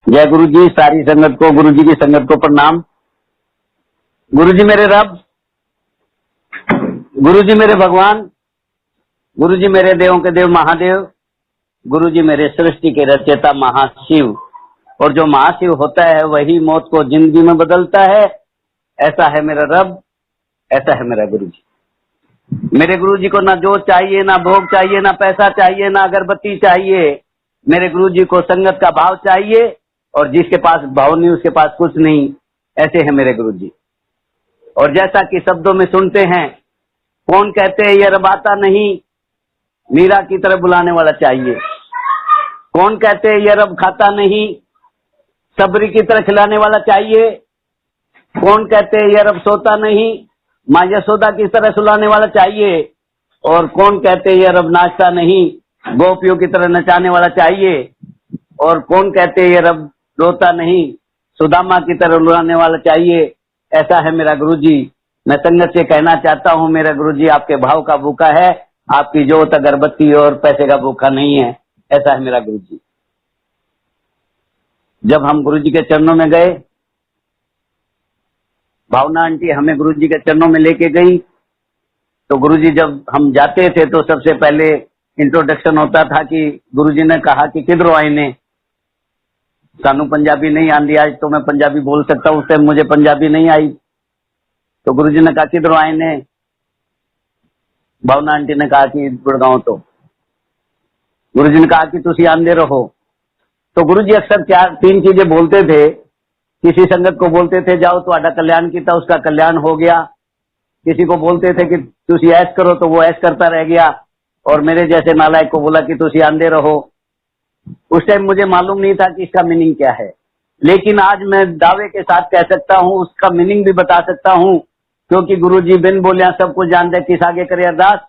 जय गुरु जी। सारी संगत को, गुरु जी की संगत को प्रणाम। गुरु जी मेरे रब, गुरु जी मेरे भगवान, गुरु जी मेरे देवों के देव महादेव, गुरु जी मेरे सृष्टि के रचयिता महाशिव। और जो महाशिव होता है वही मौत को जिंदगी में बदलता है। ऐसा है मेरा रब, ऐसा है मेरा गुरु जी। मेरे गुरु जी को ना जोत चाहिए, ना भोग चाहिए, ना पैसा चाहिए, ना अगरबत्ती चाहिए। मेरे गुरु जी को संगत का भाव चाहिए, और जिसके पास भाव नहीं उसके पास कुछ नहीं। ऐसे है मेरे गुरु जी। और जैसा कि शब्दों में सुनते हैं, कौन कहते हैं ये रब आता नहीं, मीरा की तरह बुलाने वाला चाहिए। कौन कहते हैं ये रब खाता नहीं, सबरी की तरह खिलाने वाला चाहिए। कौन कहते हैं ये रब सोता नहीं, माँ यशोदा की तरह सुलाने वाला चाहिए। और कौन कहते हैं ये रब नाचता नहीं, गोपियों की तरह नचाने वाला चाहिए। और कौन कहते हैं ये रब रोता नहीं, सुदामा की तरह रुलाने वाला चाहिए। ऐसा है मेरा गुरु जी। मैं संगत से कहना चाहता हूँ, मेरा गुरु जी आपके भाव का भूखा है, आपकी जोत अगरबत्ती और पैसे का भूखा नहीं है। ऐसा है मेरा गुरु जी। जब हम गुरु जी के चरणों में गए, भावना आंटी हमें गुरु जी के चरणों में लेके गई, तो गुरु जी जब हम जाते थे तो सबसे पहले इंट्रोडक्शन होता था कि गुरु जी ने कहा कि किधरों आए ने। सानू पंजाबी नहीं आंदी, आज तो मैं पंजाबी बोल सकता हूँ, उस टाइम मुझे पंजाबी नहीं आई। तो गुरु जी ने कहा किधरों आए ने। भावना आंटी ने कहा कि गुड़गांव। तो गुरु जी ने कहा कि तुसी आंदे रहो। तो गुरु जी अक्सर तीन चीजें बोलते थे। किसी संगत को बोलते थे जाओ तुम्हारा कल्याण किया, उसका कल्याण हो गया। किसी को बोलते थे कि तुसी ऐश करो, तो वो ऐश करता रह गया। और मेरे जैसे नालायक को बोला कि तुसी आंदे रहो। उस टाइम मुझे मालूम नहीं था कि इसका मीनिंग क्या है, लेकिन आज मैं दावे के साथ कह सकता हूँ, उसका मीनिंग भी बता सकता हूँ, क्योंकि गुरु जी बिन बोलिया सब कुछ जानते, किस आगे करे अरदास।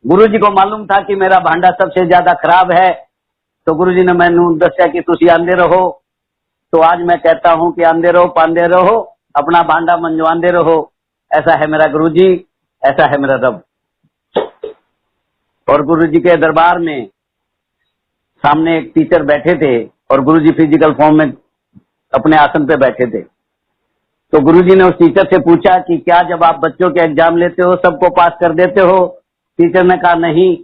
गुरु जी को मालूम था कि मेरा भांडा सबसे ज्यादा खराब है, तो गुरु जी ने मैनू दस्या कि तुसी आंदे रहो। तो आज मैं कहता हूँ कि आंदे रहो, पांदे रहो, अपना भांडा मंजवांदे रहो। ऐसा है मेरा गुरु जी, ऐसा है मेरा रब। और गुरु जी के दरबार में सामने एक टीचर बैठे थे, और गुरु जी फिजिकल फॉर्म में अपने आसन पे बैठे थे। तो गुरु जी ने उस टीचर से पूछा कि क्या जब आप बच्चों के एग्जाम लेते हो सबको पास कर देते हो। टीचर ने कहा नहीं।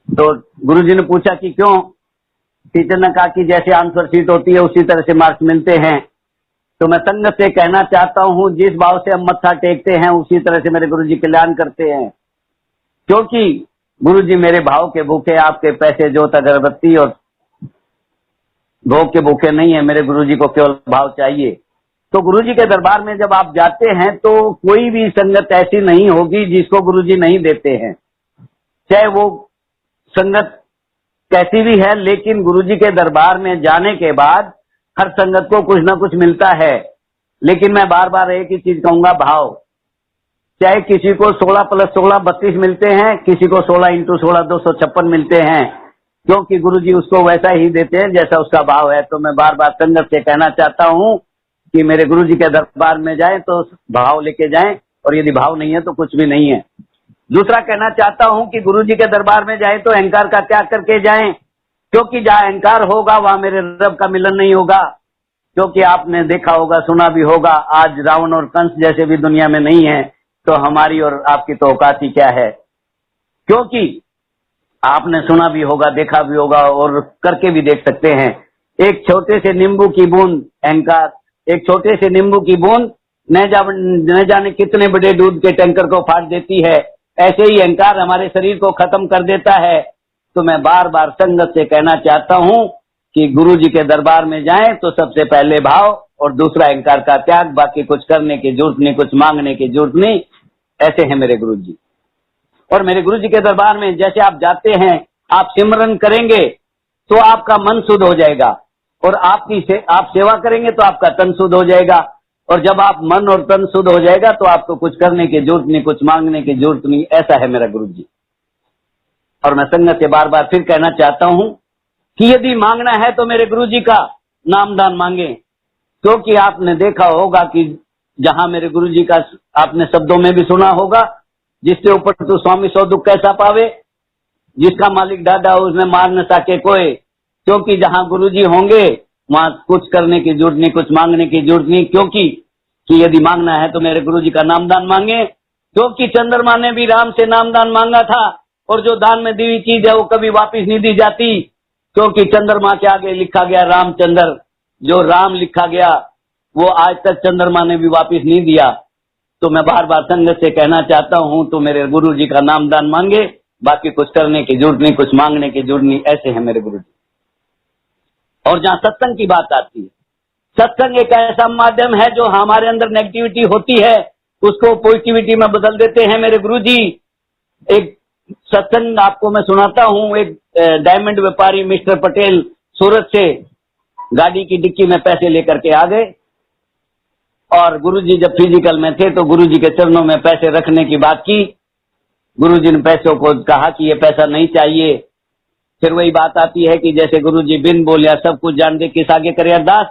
तो गुरु जी ने पूछा कि क्यों। टीचर ने कहा कि जैसे आंसर शीट होती है उसी तरह से मार्क्स मिलते हैं। तो मैं संगत से कहना चाहता हूँ, जिस भाव से हम मत्था टेकते हैं उसी तरह से मेरे गुरु जी कल्याण करते हैं, क्योंकि गुरु जी मेरे भाव के भूखे, आपके पैसे जोत अगरबत्ती और भोग के भूखे नहीं है। मेरे गुरु जी को केवल भाव चाहिए। तो गुरु जी के दरबार में जब आप जाते हैं तो कोई भी संगत ऐसी नहीं होगी जिसको गुरु जी नहीं देते हैं, चाहे वो संगत कैसी भी है। लेकिन गुरु जी के दरबार में जाने के बाद हर संगत को कुछ ना कुछ मिलता है। लेकिन मैं बार बार एक ही चीज कहूंगा, भाव। चाहे किसी को 16 + 16 32 मिलते हैं, किसी को 16 × 16 256 मिलते हैं, क्योंकि गुरु जी उसको वैसा ही देते हैं जैसा उसका भाव है। तो मैं बार बार संगत से कहना चाहता हूँ कि मेरे गुरु जी के दरबार में जाएं तो भाव लेके जाएं, और यदि भाव नहीं है तो कुछ भी नहीं है। दूसरा कहना चाहता हूँ कि गुरु जी के दरबार में जाएं तो अहंकार का त्याग करके जाएं, क्योंकि जहाँ अहंकार होगा वहां मेरे रब का मिलन नहीं होगा। क्योंकि आपने देखा होगा, सुना भी होगा, आज रावण और कंस जैसे भी दुनिया में नहीं है, तो हमारी और आपकी तो औकात ही क्या है। क्योंकि आपने सुना भी होगा, देखा भी होगा, और करके भी देख सकते हैं। एक छोटे से नींबू की बूंद अहंकार, एक छोटे से नींबू की बूंद न जाने कितने बड़े दूध के टैंकर को फाड़ देती है। ऐसे ही अहंकार हमारे शरीर को खत्म कर देता है। तो मैं बार बार संगत से कहना चाहता हूँ कि गुरु जी के दरबार में जाएं तो सबसे पहले भाव, और दूसरा अहंकार का त्याग। बाकी कुछ करने की जरूरत नहीं, कुछ मांगने की जरूरत नहीं। ऐसे हैं मेरे गुरु जी। और मेरे गुरु जी के दरबार में जैसे आप जाते हैं, आप सिमरन करेंगे तो आपका मन शुद्ध हो जाएगा, और आप सेवा करेंगे तो आपका तन शुद्ध हो जाएगा। और जब आप मन और तन शुद्ध हो जाएगा तो आपको कुछ करने की जरूरत नहीं, कुछ मांगने की जरूरत नहीं। ऐसा है मेरा गुरु जी। और मैं संगत से बार बार फिर कहना चाहता हूँ कि यदि मांगना है तो मेरे गुरु जी का नामदान मांगे, क्योंकि आपने देखा होगा कि जहां मेरे गुरु जी का, आपने शब्दों में भी सुना होगा, जिसके ऊपर तू स्वामी सौ दुख कैसा पावे, जिसका मालिक डाडा उसने मार न सके कोई, क्योंकि जहां गुरुजी होंगे वहां कुछ करने की जरूरत नहीं, कुछ मांगने की जरूरत नहीं, क्योंकि कि यदि मांगना है तो मेरे गुरुजी का नामदान मांगे, क्योंकि चंद्रमा ने भी राम से नामदान मांगा था और जो दान में दी हुई चीज है वो कभी वापस नहीं दी जाती, क्योंकि चंद्रमा के आगे लिखा गया रामचंद्र, जो राम लिखा गया वो आज तक चंद्रमा ने भी वापस नहीं दिया। तो मैं बार बार संगत से कहना चाहता हूं तो मेरे गुरुजी का नामदान मांगे, बाकी कुछ करने की जरूरत नहीं, कुछ मांगने की जरूरत नहीं, ऐसे हैं मेरे गुरुजी। और जहां सत्संग की बात आती है, सत्संग एक ऐसा माध्यम है जो हमारे अंदर नेगेटिविटी होती है उसको पॉजिटिविटी में बदल देते हैं मेरे गुरुजी। एक सत्संग आपको मैं सुनाता हूं। एक डायमंड व्यापारी मिस्टर पटेल सूरत से गाड़ी की डिक्की में पैसे लेकर के आ गए और गुरुजी जब फिजिकल में थे तो गुरुजी के चरणों में पैसे रखने की बात की। गुरुजी ने पैसों को कहा कि ये पैसा नहीं चाहिए। फिर वही बात आती है कि जैसे गुरुजी बिन बोलिया सब कुछ जान दे किस आगे करे अरदास,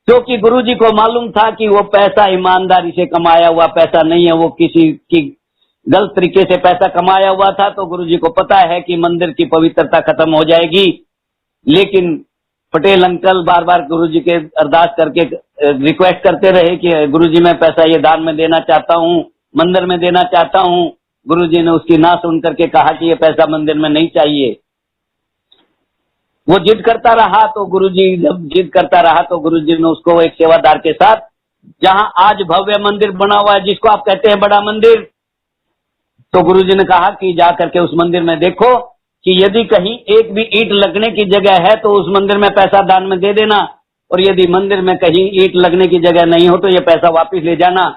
क्योंकि गुरुजी को मालूम था कि वो पैसा ईमानदारी से कमाया हुआ पैसा नहीं है, वो किसी की गलत तरीके से पैसा कमाया हुआ था। तो गुरुजी को पता है कि मंदिर की पवित्रता खत्म हो जाएगी, लेकिन पटेल अंकल बार बार गुरुजी के अरदास करके रिक्वेस्ट करते रहे कि गुरुजी मैं पैसा ये दान में देना चाहता हूँ, मंदिर में देना चाहता हूँ। गुरुजी ने उसकी ना सुन करके कहा कि ये पैसा मंदिर में नहीं चाहिए। वो जिद करता रहा तो गुरुजी जब जिद करता रहा तो गुरुजी ने उसको एक सेवादार के साथ, जहां आज भव्य मंदिर बना हुआ है जिसको आप कहते हैं बड़ा मंदिर, तो गुरुजी ने कहा कि जा करके उस मंदिर में देखो कि यदि कहीं एक भी ईंट लगने की जगह है तो उस मंदिर में पैसा दान में दे देना, और यदि मंदिर में कहीं ईंट लगने की जगह नहीं हो तो ये पैसा वापस ले जाना।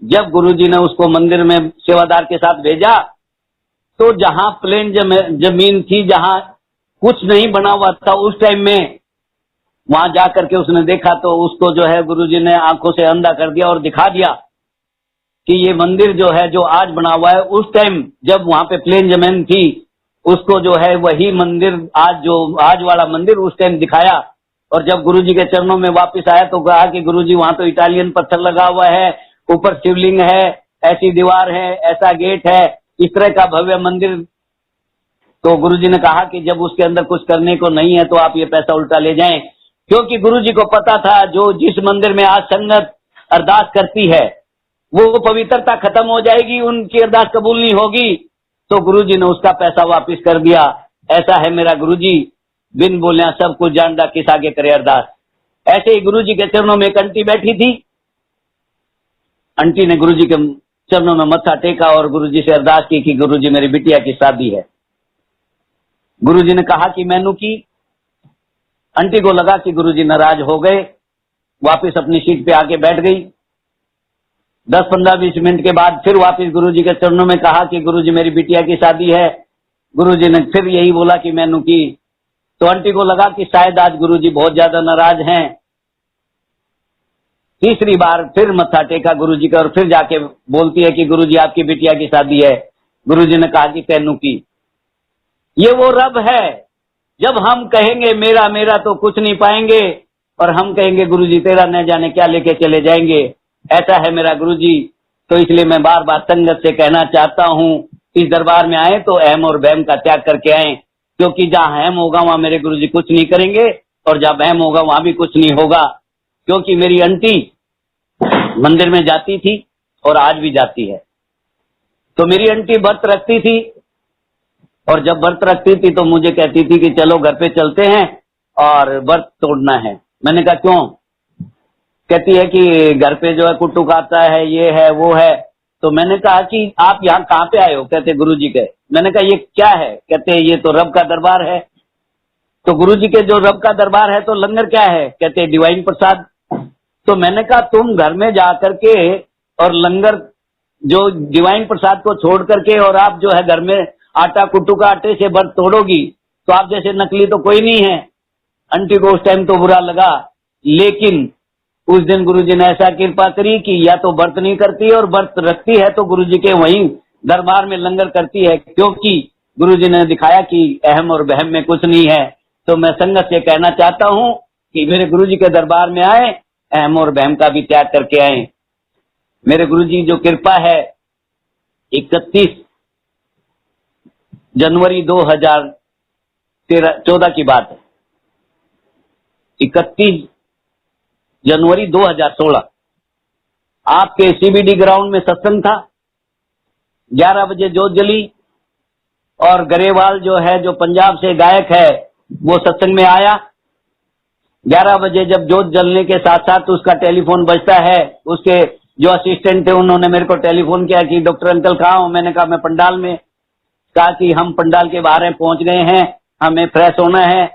जब गुरुजी ने उसको मंदिर में सेवादार के साथ भेजा तो जहां प्लेन जमीन थी, जहां कुछ नहीं बना हुआ था उस टाइम में, वहां जाकर के उसने देखा तो उसको जो है गुरुजी ने आंखों से अंधा कर दिया और दिखा दिया कि ये मंदिर जो है जो आज बना हुआ है, उस टाइम जब वहां पे प्लेन जमीन थी उसको जो है वही मंदिर आज वाला मंदिर उस टाइम दिखाया। और जब गुरुजी के चरणों में वापस आया तो कहा कि गुरुजी वहां तो इटालियन पत्थर लगा हुआ है, ऊपर शिवलिंग है, ऐसी दीवार है, ऐसा गेट है, इस तरह का भव्य मंदिर। तो गुरुजी ने कहा कि जब उसके अंदर कुछ करने को नहीं है तो आप ये पैसा उल्टा ले जाएं, क्योंकि गुरुजी को पता था जो जिस मंदिर में आज संगत अरदास करती है वो पवित्रता खत्म हो जाएगी, उनकी अरदास कबूल नहीं होगी। तो गुरुजी ने उसका पैसा वापस कर दिया। ऐसा है मेरा गुरुजी, बिन बोलिया सब कुछ जानता किस आगे करे अरदास। ऐसे ही गुरुजी के चरणों में एक आंटी बैठी थी। आंटी ने गुरुजी के चरणों में मत्था टेका और गुरुजी से अरदास की कि गुरुजी मेरी बिटिया की शादी है। गुरुजी ने कहा कि मैनू की। आंटी को लगा कि गुरुजी नाराज हो गए, वापस अपनी सीट पे आके बैठ गई। 10-15-20 मिनट के बाद फिर वापस गुरुजी के चरणों में कहा कि गुरुजी मेरी बिटिया की शादी है। गुरुजी ने फिर यही बोला कि मैनू की। तो आंटी को लगा कि शायद आज गुरुजी बहुत ज्यादा नाराज हैं। तीसरी बार फिर मत्था टेका गुरुजी का और फिर जाके बोलती है कि गुरुजी आपकी बिटिया की शादी है। गुरुजी ने कहा कि तेनू की। ये वो रब है, जब हम कहेंगे मेरा मेरा तो कुछ नहीं पाएंगे और हम कहेंगे गुरुजी तेरा न जाने क्या लेके चले जाएंगे। ऐसा है मेरा गुरुजी। तो इसलिए मैं बार बार संगत से कहना चाहता हूँ इस दरबार में आए तो अहम और बहम का त्याग करके आए, क्योंकि जहाँ अहम होगा वहां मेरे गुरुजी कुछ नहीं करेंगे और जहाँ बहम होगा वहां भी कुछ नहीं होगा। क्योंकि मेरी आंटी मंदिर में जाती थी और आज भी जाती है। तो मेरी आंटी व्रत रखती थी और जब व्रत रखती थी तो मुझे कहती थी कि चलो घर पे चलते हैं और व्रत तोड़ना है। मैंने कहा क्यों? कहती है कि घर पे जो है कुट्टू खाता है, ये है वो है। तो मैंने कहा कि आप यहाँ कहाँ पे आए हो? कहते गुरुजी के। मैंने कहा ये क्या है? कहते ये तो रब का दरबार है। तो गुरुजी के जो रब का दरबार है तो लंगर क्या है? कहते डिवाइन प्रसाद। तो मैंने कहा तुम घर में जा करके और लंगर जो डिवाइन प्रसाद को छोड़ करके और आप जो है घर में आटा कुट्टू का आटे से व्रत तोड़ोगी तो आप जैसे नकली तो कोई नहीं है। आंटी को उस टाइम तो बुरा लगा, लेकिन उस दिन गुरुजी ने ऐसा कृपा करी कि या तो व्रत नहीं करती और व्रत रखती है तो गुरुजी के वहीं दरबार में लंगर करती है, क्योंकि गुरुजी ने दिखाया कि अहम और बहम में कुछ नहीं है। तो मैं संगत से कहना चाहता हूँ कि मेरे गुरुजी के दरबार में आए, अहम और बहम का भी त्याग करके आए। मेरे गुरुजी जो कृपा है 31 जनवरी 2000 14 की बात है, 31 जनवरी 2016 आपके सीबीडी ग्राउंड में सत्संग था। 11 बजे जोत जली और गरेवाल जो है, जो पंजाब से गायक है, वो सत्संग में आया। 11 बजे जब जोत जलने के साथ साथ उसका टेलीफोन बजता है, उसके जो असिस्टेंट थे उन्होंने मेरे को टेलीफोन किया कि डॉक्टर अंकल कहाँ हो। मैंने कहा मैं पंडाल में। कहा कि हम पंडाल के बाहर हैं, पहुंच गए हैं, हमें फ्रेश होना है।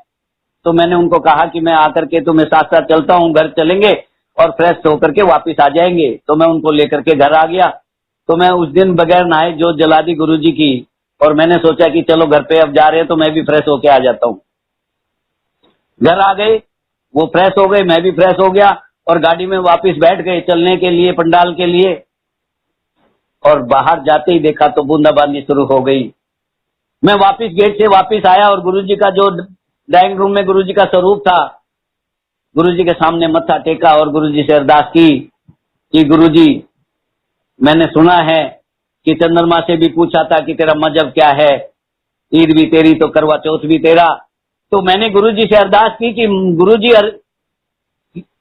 तो मैंने उनको कहा कि मैं आकर के तुम्हें साथ साथ चलता हूँ, घर चलेंगे और फ्रेश होकर के वापिस आ जाएंगे। तो मैं उनको लेकर के घर आ गया। तो मैं उस दिन बगैर नहाए जोत जला दी गुरुजी की, और मैंने सोचा कि चलो घर पे अब जा रहे हैं तो मैं भी फ्रेश होके आ जाता हूँ। घर आ गए, वो फ्रेश हो गए, मैं भी फ्रेश हो गया और गाड़ी में वापस बैठ गए चलने के लिए, पंडाल के लिए। और बाहर जाते ही देखा तो बूंदाबांदी शुरू हो गई। मैं वापस गेट से वापस आया और गुरुजी का जो ड्राइंग रूम में गुरुजी का स्वरूप था, गुरुजी के सामने मत्था टेका और गुरुजी से अरदास की कि गुरुजी, मैंने सुना है कि चंद्रमा से भी पूछा था कि तेरा मजहब क्या है, ईद भी तेरी तो करवा चौथ भी तेरा। तो मैंने गुरुजी से अरदास की कि गुरुजी,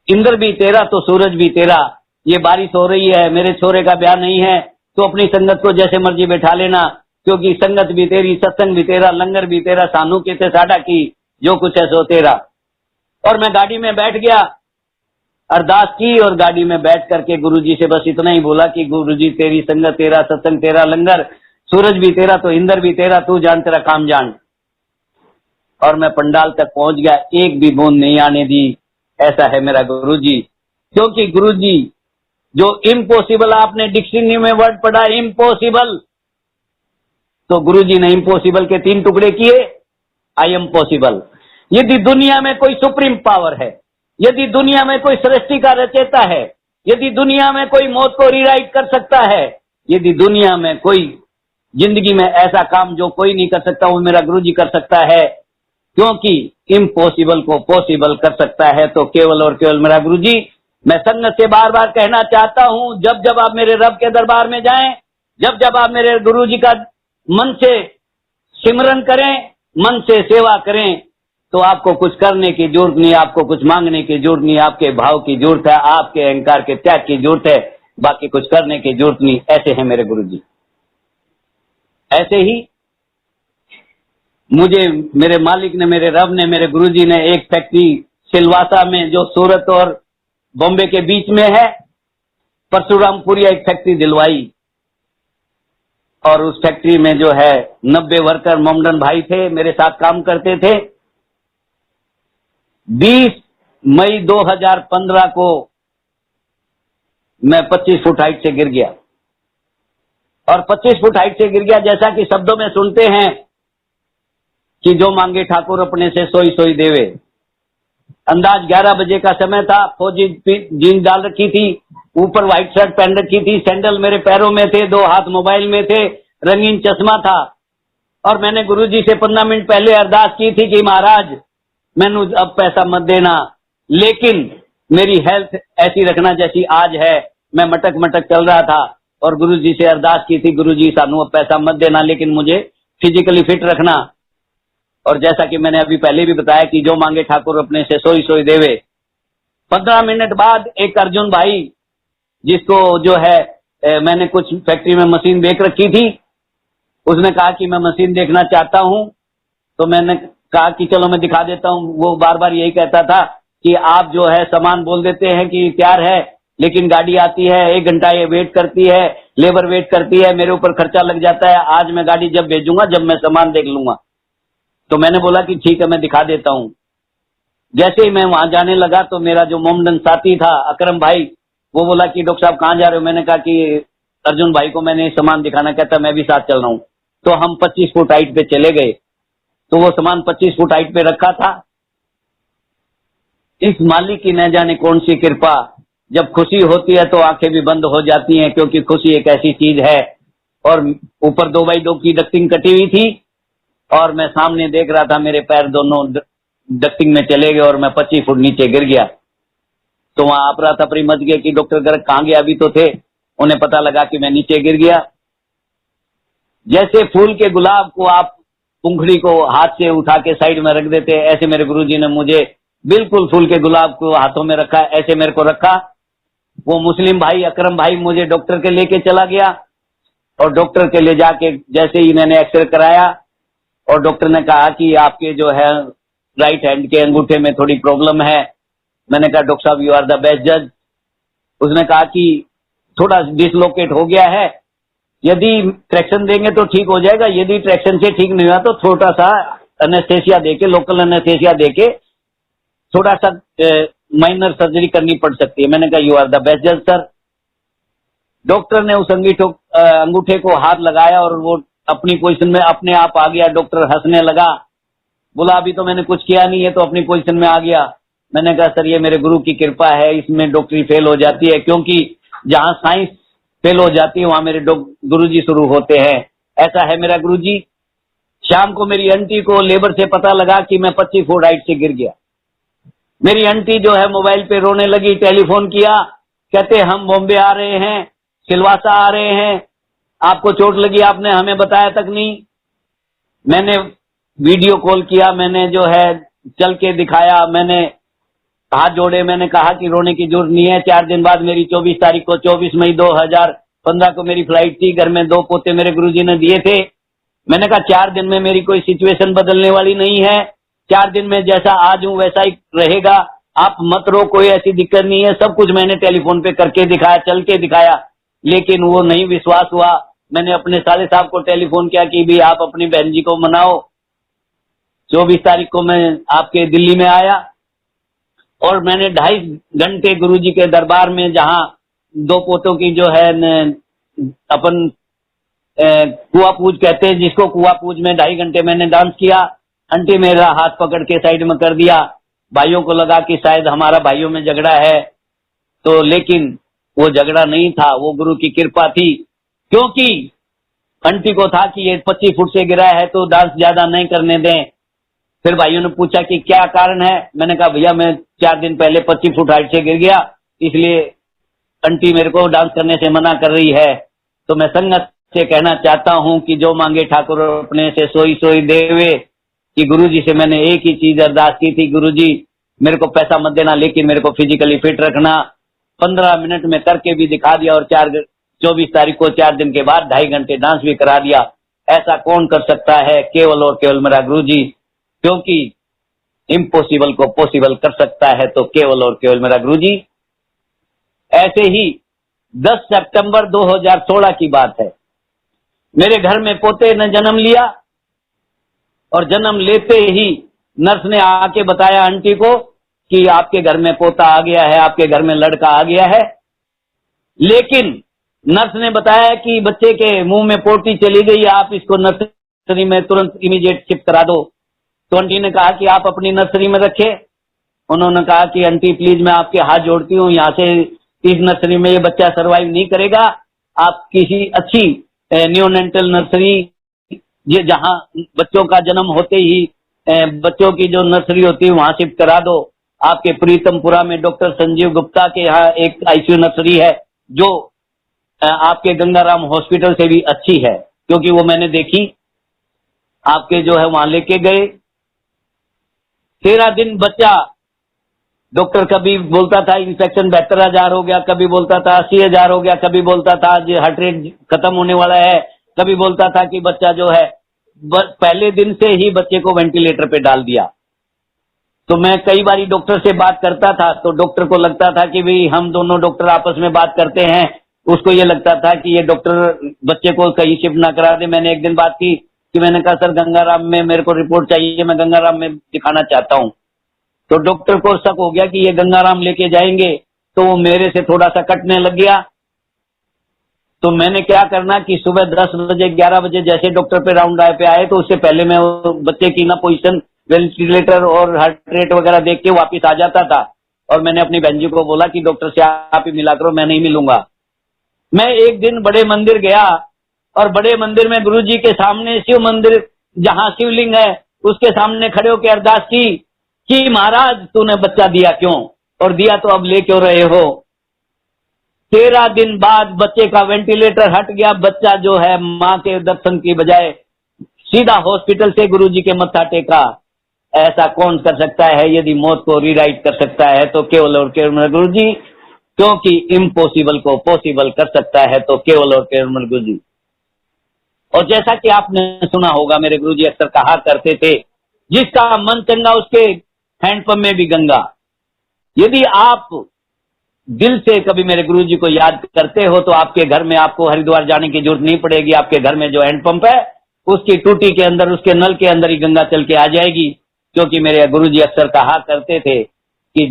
इंद्र भी तेरा तो सूरज भी तेरा। ये बारिश हो रही है, मेरे छोरे का ब्याह नहीं है, तो अपनी संगत को जैसे मर्जी बैठा लेना, क्योंकि संगत भी तेरी, सत्संग भी तेरा, लंगर भी तेरा, सानू के ते साडा की, जो कुछ है सो तेरा। और मैं गाड़ी में बैठ गया, अरदास की और गाड़ी में बैठ करके गुरुजी से बस इतना ही बोला कि गुरुजी तेरी संगत तेरा, सत्संग तेरा, लंगर, सूरज भी तेरा तो इंद्र भी तेरा, तू जान तेरा काम जान। और मैं पंडाल तक पहुंच गया, एक भी बूंद नहीं आने दी। ऐसा है मेरा गुरुजी। क्योंकि गुरुजी जो इम्पॉसिबल, आपने डिक्शनरी में वर्ड पढ़ा इम्पॉसिबल, तो गुरुजी ने इम्पॉसिबल के 3 टुकड़े किए, आई एम पॉसिबल। यदि दुनिया में कोई सुप्रीम पावर है, यदि दुनिया में कोई सृष्टि का रचयिता है, यदि दुनिया में कोई मौत को रीराइट कर सकता है, यदि दुनिया में कोई जिंदगी में ऐसा काम जो कोई नहीं कर सकता, वो मेरा गुरुजी कर सकता है। क्योंकि इम्पॉसिबल को पॉसिबल कर सकता है तो केवल और केवल मेरा गुरुजी। मैं संगत से बार बार कहना चाहता हूं, जब जब आप मेरे रब के दरबार में जाएं, जब जब आप मेरे गुरुजी का मन से सिमरन करें, मन से सेवा करें, तो आपको कुछ करने की जरूरत नहीं, आपको कुछ मांगने की जरूरत नहीं, आपके भाव की जरूरत है, आपके अहंकार के त्याग की जरूरत है, बाकी कुछ करने की जरूरत नहीं। ऐसे हैं मेरे गुरुजी। ऐसे ही मुझे मेरे मालिक ने, मेरे रब ने, मेरे गुरुजी ने एक फैक्ट्री सिलवासा में, जो सूरत और बॉम्बे के बीच में है, परशुरामपुरी, एक फैक्ट्री दिलवाई। और उस फैक्ट्री में जो है 90 वर्कर मोमडन भाई थे, मेरे साथ काम करते थे। 20 मई 2015 को मैं 25 फुट हाइट से गिर गया। और 25 फुट हाइट से गिर गया, जैसा कि शब्दों में सुनते हैं कि जो मांगे ठाकुर अपने से सोई सोई देवे। अंदाज 11 बजे का समय था। फौजी जीन्स डाल रखी थी, ऊपर व्हाइट शर्ट पहन रखी थी, सैंडल मेरे पैरों में थे, 2 हाथ मोबाइल में थे, रंगीन चश्मा था। और मैंने गुरुजी से 15 मिनट पहले अरदास की थी कि महाराज मैनू अब पैसा मत देना, लेकिन मेरी हेल्थ ऐसी रखना जैसी आज है। मैं मटक मटक चल रहा था और गुरुजी से अरदास की थी, गुरुजी सानू अब पैसा मत देना, लेकिन मुझे फिजिकली फिट रखना। और जैसा कि मैंने अभी पहले भी बताया कि जो मांगे ठाकुर अपने से सोई सोई देवे। 15 मिनट बाद एक अर्जुन भाई, जिसको जो है मैंने कुछ फैक्ट्री में मशीन देख रखी थी, उसने कहा कि मैं मशीन देखना चाहता हूं। तो मैंने कहा कि चलो मैं दिखा देता हूं। वो बार बार यही कहता था कि आप जो है सामान बोल देते हैं कि तैयार है, लेकिन गाड़ी आती है 1 घंटा ये वेट करती है, लेबर वेट करती है, मेरे ऊपर खर्चा लग जाता है। आज मैं गाड़ी जब भेजूंगा, जब मैं सामान देख लूंगा। तो मैंने बोला कि ठीक है, मैं दिखा देता हूं। जैसे ही मैं वहां जाने लगा तो मेरा जो मोमडन साथी था अकरम भाई, वो बोला कि डॉक्टर साहब कहां जा रहे हो। मैंने कहा कि अर्जुन भाई को मैंने सामान दिखाना। कहता मैं भी साथ चल रहा हूं। तो हम 25 फुट हाइट पे चले गए। तो वो सामान 25 फुट हाइट पे रखा था। इस मालिक की न जाने कौन सी कृपा, जब खुशी होती है तो आंखें भी बंद हो जाती हैं, क्योंकि खुशी एक ऐसी चीज है। और ऊपर 2x2 की डक्टिंग कटी हुई थी और मैं सामने देख रहा था, मेरे पैर दोनों डक्टिंग में चले गए और मैं 25 फुट नीचे गिर गया। तो वहां अपरा तपरी मच गया कि डॉक्टर गर्ग कहां गया, अभी तो थे। उन्हें पता लगा कि मैं नीचे गिर गया। जैसे फूल के गुलाब को आप पुंखड़ी को हाथ से उठा के साइड में रख देते, ऐसे मेरे गुरुजी ने मुझे बिल्कुल फूल के गुलाब को हाथों में रखा, ऐसे मेरे को रखा। वो मुस्लिम भाई अकरम भाई मुझे डॉक्टर के लेके चला गया, और डॉक्टर के ले जाके जैसे ही मैंने एक्सरे कराया, और डॉक्टर ने कहा कि आपके जो है राइट हैंड के अंगूठे में थोड़ी प्रॉब्लम है। मैंने कहा डॉक्टर साहब यू आर द बेस्ट जज। उसने कहा कि थोड़ा डिसलोकेट हो गया है, यदि ट्रैक्शन देंगे तो ठीक हो जाएगा, यदि ट्रैक्शन से ठीक नहीं हुआ तो छोटा सा एनेस्थेसिया देके, लोकल एनेस्थेसिया देके थोड़ा सा माइनर सर्जरी करनी पड़ सकती है। मैंने कहा यू आर द बेस्ट जज सर। डॉक्टर ने उस अंगूठे को हाथ लगाया और वो अपनी पोजीशन में अपने आप आ गया। डॉक्टर हंसने लगा, बोला अभी तो मैंने कुछ किया नहीं है तो अपनी पोजीशन में आ गया। मैंने कहा सर ये मेरे गुरु की कृपा है, इसमें डॉक्टरी फेल हो जाती है, क्योंकि जहां साइंस फेल हो जाती है वहां मेरे गुरुजी शुरू होते हैं। ऐसा है मेरा गुरुजी। शाम को मेरी आंटी को लेबर से पता लगा कि मैं 25 फुट हाइट से गिर गया। मेरी आंटी जो है मोबाइल पे रोने लगी, टेलीफोन किया, कहते हम बॉम्बे आ रहे हैं, सिलवासा आ रहे हैं, आपको चोट लगी आपने हमें बताया तक नहीं। मैंने वीडियो कॉल किया, मैंने जो है चल के दिखाया, मैंने हाथ जोड़े, मैंने कहा कि रोने की जरूरत नहीं है। 4 दिन बाद मेरी 24 तारीख को 24 मई 2015 को मेरी फ्लाइट थी। घर में 2 पोते मेरे गुरुजी ने दिए थे। मैंने कहा 4 दिन में मेरी कोई सिचुएशन बदलने वाली नहीं है, 4 दिन में जैसा आज हूं वैसा ही रहेगा, आप मत रो, कोई ऐसी दिक्कत नहीं है। सब कुछ मैंने टेलीफोन पे करके दिखाया, चल के दिखाया, लेकिन वो नहीं विश्वास हुआ। मैंने अपने साले साहब को टेलीफोन किया कि भी आप अपनी बहन जी को मनाओ। 24 तारीख को मैं आपके दिल्ली में आया और मैंने 2.5 घंटे गुरुजी के दरबार में, जहां 2 पोतों की जो है अपन कुआ पूज कहते हैं जिसको, कुआ पूज में 2.5 घंटे मैंने डांस किया। आंटी मेरा हाथ पकड़ के साइड में कर दिया। भाइयों को लगा कि शायद हमारा भाइयों में झगड़ा है, तो लेकिन वो झगड़ा नहीं था, वो गुरु की कृपा थी। क्योंकि आंटी को था कि ये 25 फुट से गिरा है तो डांस ज्यादा नहीं करने दें। फिर भाइयों ने पूछा कि क्या कारण है। मैंने कहा भैया मैं 4 दिन पहले 25 फुट हाइट से गिर गया, इसलिए आंटी मेरे को डांस करने से मना कर रही है। तो मैं संगत से कहना चाहता हूं कि जो मांगे ठाकुर अपने से सोई सोई देवे, कि गुरुजी से मैंने एक ही चीज अरदास की थी, गुरुजी मेरे को पैसा मत देना लेकिन मेरे को फिजिकली फिट रखना। 15 मिनट में करके भी दिखा दिया, और 24 तारीख को 4 दिन के बाद 2.5 घंटे डांस भी करा दिया। ऐसा कौन कर सकता है? केवल और केवल मेरा गुरुजी, क्योंकि इम्पॉसिबल को पॉसिबल कर सकता है तो केवल और केवल मेरा गुरुजी। ऐसे ही 10 सितंबर 2016 की बात है, मेरे घर में पोते ने जन्म लिया, और जन्म लेते ही नर्स ने आके बताया आंटी को कि आपके घर में पोता आ गया है, आपके घर में लड़का आ गया है। लेकिन नर्स ने बताया कि बच्चे के मुंह में पोटी चली गई, आप इसको नर्सरी में तुरंत इमीडिएट शिफ्ट करा दो। तो आंटी ने कहा कि आप अपनी नर्सरी में रखे। उन्होंने कहा कि आंटी प्लीज मैं आपके हाथ जोड़ती हूँ, यहाँ से इस नर्सरी में ये बच्चा सरवाइव नहीं करेगा, आप किसी अच्छी नियोनेंटल नर्सरी, ये जहां बच्चों का जन्म होते ही बच्चों की जो नर्सरी होती है वहां शिफ्ट करा दो। आपके प्रीतमपुरा में डॉक्टर संजीव गुप्ता के यहाँ एक आईसीयू नर्सरी है, जो आपके गंगाराम हॉस्पिटल से भी अच्छी है, क्योंकि वो मैंने देखी। आपके जो है वहां लेके गए। 13 दिन बच्चा, डॉक्टर कभी बोलता था इंफेक्शन 72,000 हो गया, कभी बोलता था 80,000 हो गया, कभी बोलता था हार्ट रेट खत्म होने वाला है, कभी बोलता था कि बच्चा जो है, पहले दिन से ही बच्चे को वेंटिलेटर पे डाल दिया। तो मैं कई बारी डॉक्टर से बात करता था, तो डॉक्टर को लगता था कि भाई हम दोनों डॉक्टर आपस में बात करते हैं, उसको ये लगता था कि ये डॉक्टर बच्चे को कहीं शिफ्ट ना करा दे। मैंने एक दिन बात की कि मैंने कहा सर गंगाराम में मेरे को रिपोर्ट चाहिए, मैं गंगाराम में दिखाना चाहता हूँ। तो डॉक्टर को शक हो गया कि ये गंगाराम लेके जाएंगे, तो वो मेरे से थोड़ा सा कटने लग गया। तो मैंने क्या करना कि सुबह 10 बजे 11 बजे जैसे डॉक्टर पे राउंड पे आए, तो उससे पहले मैं बच्चे की ना पोजीशन, वेंटिलेटर और हार्ट रेट वगैरह देख के वापिस आ जाता था। और मैंने अपनी बहन जी को बोला कि डॉक्टर से आप ही मिला करो, मैं नहीं मिलूंगा। मैं एक दिन बड़े मंदिर गया, और बड़े मंदिर में गुरुजी के सामने शिव मंदिर जहां शिवलिंग है उसके सामने खड़े होकर अरदास की कि महाराज तूने बच्चा दिया क्यों, और दिया तो अब ले क्यों रहे हो। 13 दिन बाद बच्चे का वेंटिलेटर हट गया। बच्चा जो है मां के दर्शन की बजाय सीधा हॉस्पिटल से गुरुजी के मत्था टेका। ऐसा कौन कर सकता है? यदि मौत को रीराइट कर सकता है तो केवल और केवल गुरुजी, क्योंकि इम्पॉसिबल को पॉसिबल कर सकता है तो केवल और केवल गुरुजी। और जैसा कि आपने सुना होगा, मेरे गुरुजी अक्सर कहा करते थे, जिसका मन चंगा उसके हैंडपंप में भी गंगा। यदि आप दिल से कभी मेरे गुरुजी को याद करते हो तो आपके घर में आपको हरिद्वार जाने की जरूरत नहीं पड़ेगी। आपके घर में जो हैंडपंप है उसकी टूटी के अंदर, उसके नल के अंदर ही गंगा चल के आ जाएगी। क्योंकि मेरे गुरुजी अक्सर कहा करते थे कि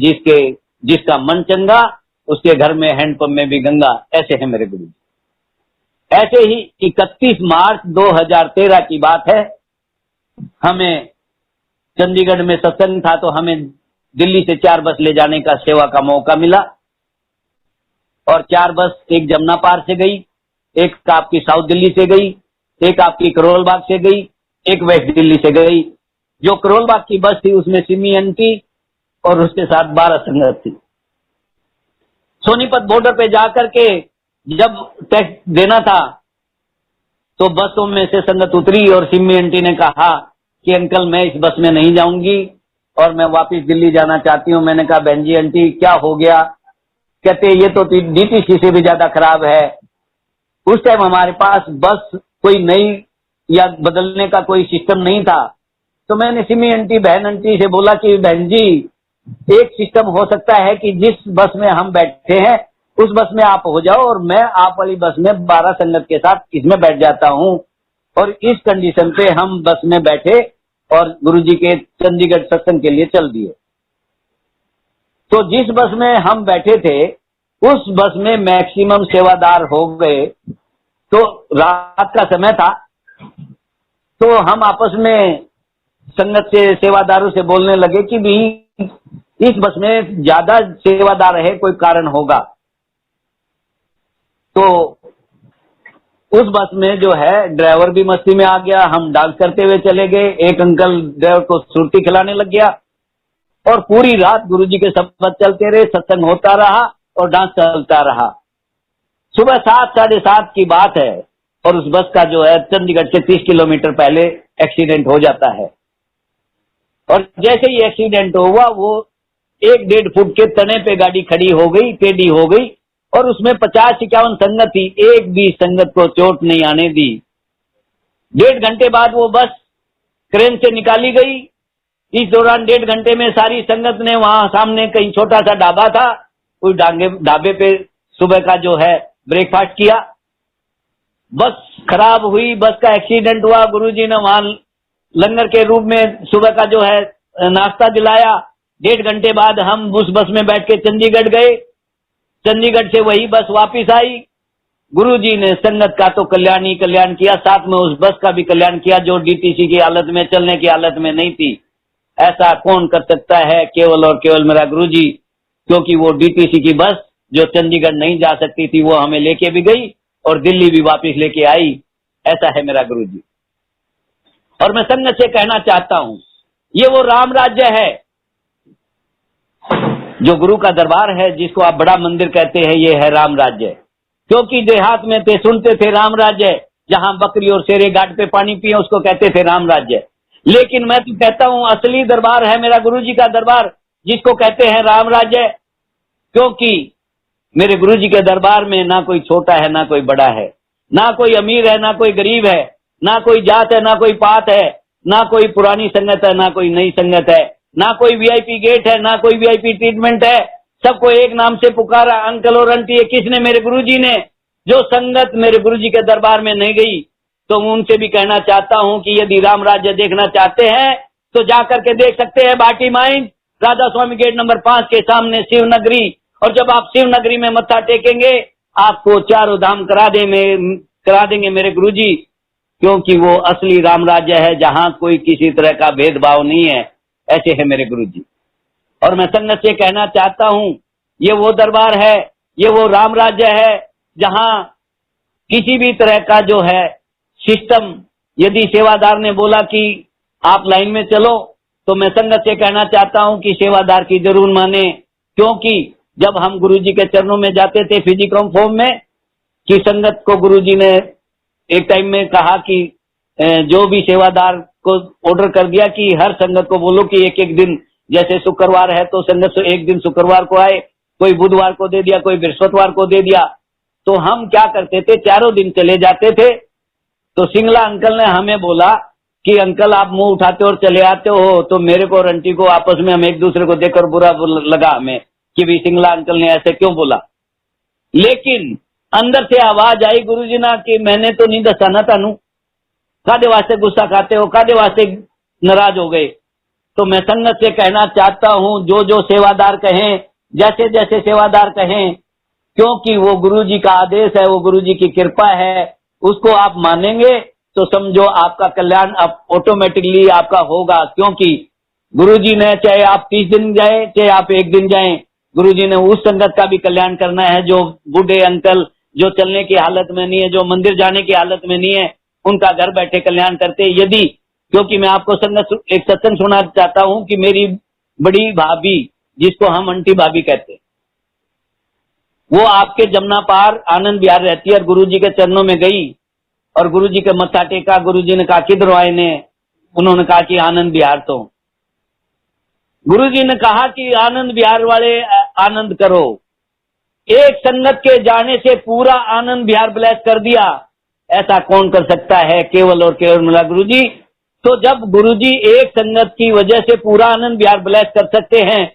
जिसका मन चंगा उसके घर में हैंडपंप में भी गंगा। ऐसे है मेरे गुरुजी। ऐसे ही 31 मार्च 2013 की बात है, हमें चंडीगढ़ में सत्संग था तो हमें दिल्ली से 4 बस ले जाने का सेवा का मौका मिला। और 4 बस, एक जमुना पार से गई, एक आपकी साउथ दिल्ली से गई, एक आपकी करोल बाग से गई, एक वेस्ट दिल्ली से गई। जो करोल बाग की बस थी उसमें सिमी आंटी और उसके साथ 12 संगत थी। सोनीपत बॉर्डर पे जाकर के जब टैक्स देना था तो बसों में से संगत उतरी और सिमी आंटी ने कहा कि अंकल मैं इस बस में नहीं जाऊंगी और मैं वापस दिल्ली जाना चाहती हूँ। मैंने कहा बहन जी आंटी क्या हो गया? कहते ये तो डीटीसी से भी ज्यादा खराब है। उस टाइम हमारे पास बस कोई नई या बदलने का कोई सिस्टम नहीं था। तो मैंने सिमी आंटी, बहन आंटी से बोला कि बहन जी एक सिस्टम हो सकता है कि जिस बस में हम बैठे हैं उस बस में आप हो जाओ और मैं आप वाली बस में 12 संगत के साथ इसमें बैठ जाता हूँ। और इस कंडीशन पे हम बस में बैठे और गुरुजी के चंडीगढ़ सत्संग के लिए चल दिए। तो जिस बस में हम बैठे थे उस बस में मैक्सिमम सेवादार हो गए। तो रात का समय था तो हम आपस में संगत से, सेवादारों से बोलने लगे कि भी इस बस में ज्यादा सेवादार है, कोई कारण होगा। तो उस बस में जो है ड्राइवर भी मस्ती में आ गया, हम डांस करते हुए चले गए। एक अंकल ड्राइवर को सुरती खिलाने लग गया और पूरी रात गुरुजी के शब्द चलते रहे, सत्संग होता रहा और डांस चलता रहा। सुबह 7, 7:30 की बात है और उस बस का जो है चंडीगढ़ से 30 किलोमीटर पहले एक्सीडेंट हो जाता है। और जैसे ही एक्सीडेंट हुआ वो 1-1.5 फुट के तने पे गाड़ी खड़ी हो गई, टेढ़ी हो गई और उसमें 50-51 संगत थी। एक भी संगत को चोट नहीं आने दी। 1.5 घंटे बाद वो बस क्रेन से निकाली गई। इस दौरान 1.5 घंटे में सारी संगत ने वहां सामने कहीं छोटा सा ढाबा था, उस ढाबे पे सुबह का जो है ब्रेकफास्ट किया। बस खराब हुई, बस का एक्सीडेंट हुआ। गुरुजी ने वहां लंगर के रूप में सुबह का जो है नाश्ता दिलाया। 1.5 घंटे बाद हम उस बस में बैठ के चंडीगढ़ गए। चंडीगढ़ से वही बस वापस आई। गुरुजी ने संगत का तो कल्याण ही कल्याण किया, साथ में उस बस का भी कल्याण किया जो डीटीसी की हालत में, चलने की हालत में नहीं थी। ऐसा कौन कर सकता है? केवल और केवल मेरा गुरुजी। क्योंकि वो डीटीसी की बस जो चंडीगढ़ नहीं जा सकती थी वो हमें लेके भी गई और दिल्ली भी वापस लेके आई। ऐसा है मेरा गुरुजी। और मैं संगत से कहना चाहता हूं, ये वो राम राज्य है जो गुरु का दरबार है, जिसको आप बड़ा मंदिर कहते हैं, ये है राम राज्य। क्योंकि देहात में थे, सुनते थे राम राज्य, जहां बकरी और शेरे घाट पे पानी पिए उसको कहते थे राम राज्य। लेकिन मैं तो कहता हूं असली दरबार है मेरा गुरुजी का दरबार, जिसको कहते हैं राम राज्य। क्योंकि मेरे गुरुजी के दरबार में ना कोई छोटा है ना कोई बड़ा है, ना कोई अमीर है ना कोई गरीब है, ना कोई जात है ना कोई पात है, ना कोई पुरानी संगत है ना कोई नई संगत है, ना कोई वीआईपी गेट है ना कोई वीआईपी ट्रीटमेंट है। सबको एक नाम से पुकारा, अंकल और आंटी। किसने? मेरे गुरुजी ने। जो संगत मेरे गुरुजी के दरबार में नहीं गई तो उनसे भी कहना चाहता हूं कि यदि राम राज्य देखना चाहते हैं तो जाकर के देख सकते हैं भाटी माइंस, राधा स्वामी गेट नंबर 5 के सामने शिवनगरी। और जब आप शिवनगरी में मत्था टेकेंगे आपको चारों धाम करा देंगे मेरे गुरुजी। क्योंकि वो असली राम राज्य है जहां कोई किसी तरह का भेदभाव नहीं है। ऐसे है मेरे गुरुजी। और मैं संगत से कहना चाहता हूं, ये वो दरबार है, ये वो राम राज्य है जहां किसी भी तरह का जो है सिस्टम, यदि सेवादार ने बोला कि आप लाइन में चलो तो मैं संगत से कहना चाहता हूं कि सेवादार की जरूर माने। क्योंकि जब हम गुरुजी के चरणों में जाते थे फिजिकल फॉर्म में, कि संगत को गुरुजी ने एक टाइम में कहा कि जो भी सेवादार को ऑर्डर कर दिया कि हर संगत को बोलो कि एक एक दिन, जैसे शुक्रवार है तो संगत से एक दिन शुक्रवार को आए, कोई बुधवार को दे दिया, कोई बृहस्पतिवार को दे दिया। तो हम क्या करते थे, चारों दिन चले जाते थे। तो सिंगला अंकल ने हमें बोला कि अंकल आप मुंह उठाते और चले आते हो, तो मेरे को और आंटी को आपस में हम एक दूसरे को देखकर बुरा लगा हमें कि भी सिंगला अंकल ने ऐसे क्यों बोला। लेकिन अंदर से आवाज आई गुरुजी ना कि मैंने तो नहीं दसा ना तानू, कादे वास्ते गुस्सा खाते हो, कादे वास्ते नाराज हो गए। तो मैं संगत से कहना चाहता हूं, जो जो सेवादार कहें, जैसे जैसे सेवादार कहें, क्योंकि वो गुरुजी का आदेश है, वो गुरुजी की कृपा है, उसको आप मानेंगे तो समझो आपका कल्याण अब ऑटोमेटिकली आपका होगा। क्योंकि गुरुजी ने, चाहे आप 30 दिन जाए चाहे आप एक दिन जाएं, गुरुजी ने उस संगत का भी कल्याण करना है जो बूढ़े अंकल, जो चलने की हालत में नहीं है, जो मंदिर जाने की हालत में नहीं है, उनका घर बैठे कल्याण करते। यदि, क्योंकि मैं आपको संगत एक सत्संग सुना चाहता हूं कि मेरी बड़ी भाभी, जिसको हम आंटी भाभी कहते हैं, वो आपके जमुना पार आनंद विहार रहती है और गुरुजी के चरणों में गई और गुरुजी के मत्था टेका। गुरुजी ने कहा किधर आए ने, उन्होंने कहा कि आनंद विहार। तो गुरुजी ने कहा कि आनंद विहार वाले आनंद करो। एक संगत के जाने से पूरा आनंद विहार ब्लेस कर दिया, ऐसा कौन कर सकता है? केवल और केवल मिला गुरुजी। तो जब गुरुजी एक संगत की वजह से पूरा आनंद विहार ब्लेस कर सकते हैं,